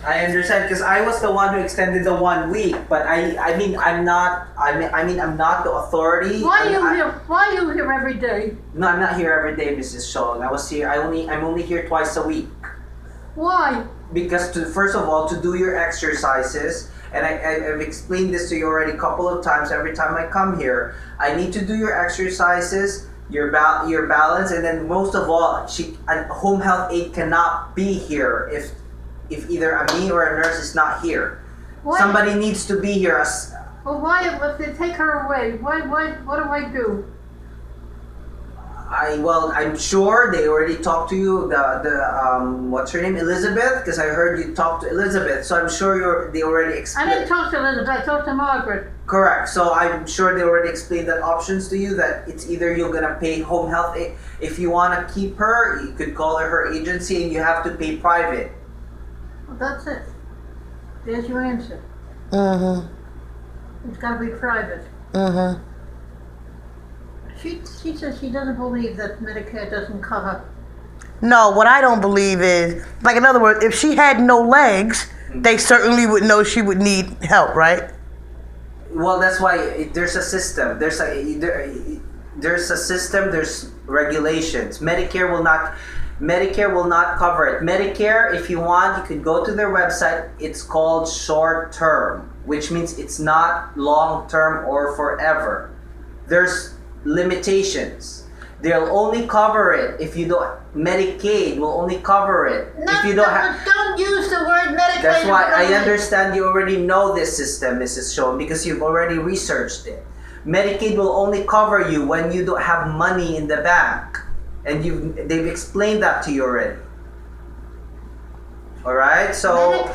I understand because I was the one who extended the 1 week, but I'm not the authority. Why are you here every day? No, I'm not here every day, Mrs. Sean. I'm only here twice a week. Why? Because first of all, to do your exercises, and I've explained this to you already a couple of times. Every time I come here, I need to do your exercises, your balance, and then most of all, a home health aide cannot be here if either a me or a nurse is not here. Why? Somebody needs to be here. Well, why if they take her away? What do I do? I'm sure they already talked to you. What's her name, Elizabeth? Because I heard you talk to Elizabeth. So I'm sure they already explained. I didn't talk to Elizabeth. I talked to Margaret. Correct. So I'm sure they already explained that options to you. That it's either you're gonna pay home health aid. If you wanna keep her, you could call her agency, and you have to pay private. Well, that's it. There's your answer. It's got to be private. She says she doesn't believe that Medicare doesn't cover. No, what I don't believe is, like, in other words, if she had no legs, they certainly would know she would need help, right? Well, that's why there's a system. There's a system. There's regulations. Medicare will not cover it. Medicare, if you want, you could go to their website. It's called short term, which means it's not long term or forever. There's limitations. They'll only cover it if you don't. Medicaid will only cover it if you don't have. Don't use the word Medicaid. That's why I understand you already know this system, Mrs. Schoen, because you've already researched it. Medicaid will only cover you when you don't have money in the bank, and they've explained that to you already. All right, so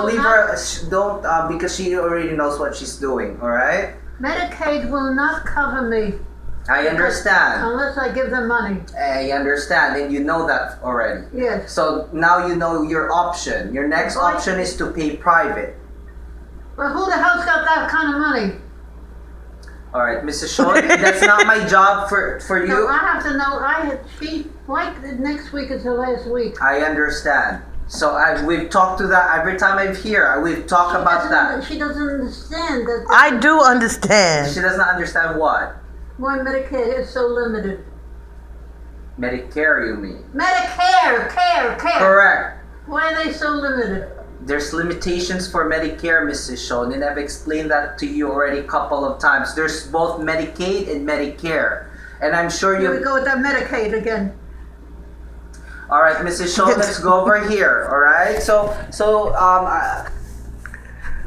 leave her. Don't because she already knows what she's doing. All right. Medicaid will not cover me. I understand. Unless I give them money. I understand, and you know that already. Yes. So now you know your option. Your next option is to pay private. Well, who the hell's got that kind of money? All right, Mrs. Schoen, that's not my job for you. No, I have to know. Next week is the last week. I understand. So we've talked to that every time I'm here. We've talked about that. She doesn't understand that. I do understand. She does not understand what? Why Medicare is so limited. Medicare, you mean? Medicare, care. Correct. Why are they so limited? There's limitations for Medicare, Mrs. Schoen, and I've explained that to you already a couple of times. There's both Medicaid and Medicare, and I'm sure you. Here we go with that Medicaid again. All right, Mrs. Schoen, let's go over here. All right,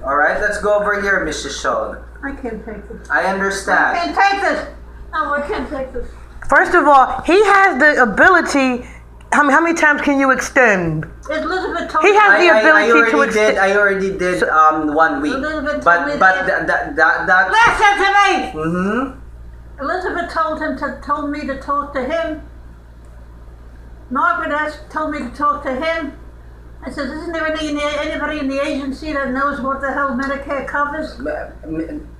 all right, let's go over here, Mrs. Schoen. I can't take this. I understand. I can't take this. No, I can't take this. First of all, he has the ability. How many times can you extend? Elizabeth told He me. has the ability to extend. I already did 1 week. Elizabeth but told me that. Listen to me. Mm-hmm. Elizabeth told me to talk to him. Margaret told me to talk to him. I said, isn't there anybody in the agency that knows what the hell Medicare covers?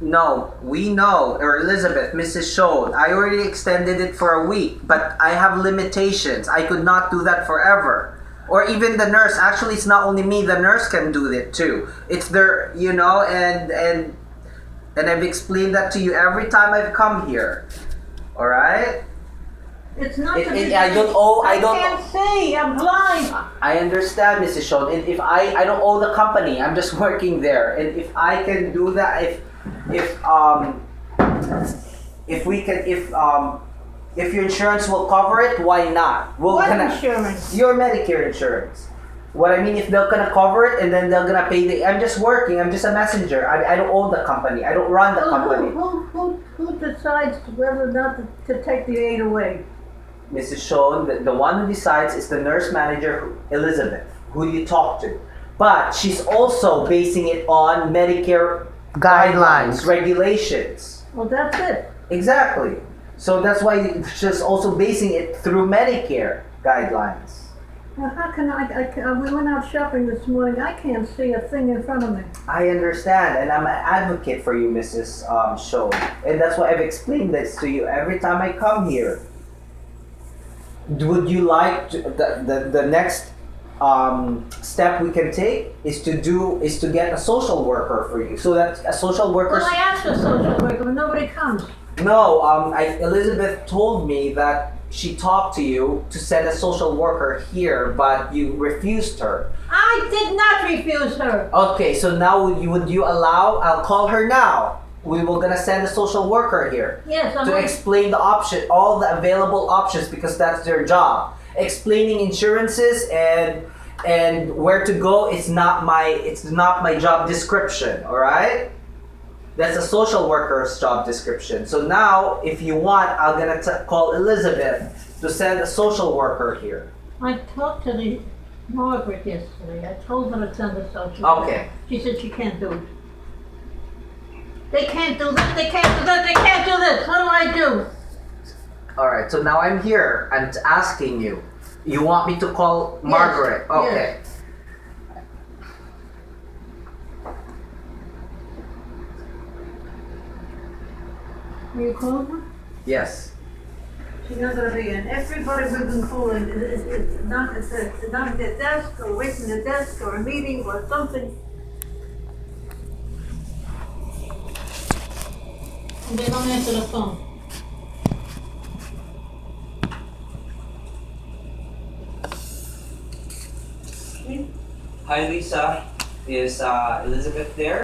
No, we know, or Elizabeth, Mrs. Schoen, I already extended it for a week, but I have limitations. I could not do that forever. Or even the nurse. Actually, it's not only me, the nurse can do it too. It's their, and I've explained that to you every time I've come here. All right? It's not. I can't see. I'm blind. I understand, Mrs. Schoen. And if I don't own the company, I'm just working there. And if I can do that, if your insurance will cover it, why not? What insurance? Your Medicare insurance. What I mean, if they're gonna cover it and then they're gonna pay I'm just working. I'm just a messenger. I don't own the company. I don't run the company. Who decides whether or not to take the aid away? Mrs. Schoen, the one who decides is the nurse manager, Elizabeth, who you talk to. But she's also basing it on Medicare guidelines, regulations. Well, that's it. Exactly. So that's why she's also basing it through Medicare guidelines. Well, how can we went out shopping this morning. I can't see a thing in front of me. I understand, and I'm an advocate for you, Mrs. Schoen. And that's why I've explained this to you every time I come here. Would you like the next step we can take is to get a social worker for you, so that a social worker. Well, I asked for a social worker, but nobody comes. No, Elizabeth told me that she talked to you to send a social worker here, but you refused her. I did not refuse her. Okay, so now would you allow? I'll call her now. We were gonna send a social worker here Yes, I'm to explain the option, all the available options, because that's their job. Explaining insurances and where to go. It's not my job description. All right. That's a social worker's job description. So now, if you want, I'm gonna call Elizabeth to send a social worker here. I talked to the Margaret yesterday. I told her to send a social worker. Okay. She said she can't do it. They can't do this, they can't do that, they can't do this. What do I do? All right. So now I'm here. I'm asking you. You want me to call Margaret? Yes, Okay. yes. Are you calling her? Yes. She's not gonna be in. Everybody we've been calling is not at the desk or waiting at the desk or a meeting or something. And they don't answer the phone. Hi, Lisa. Is Elizabeth there?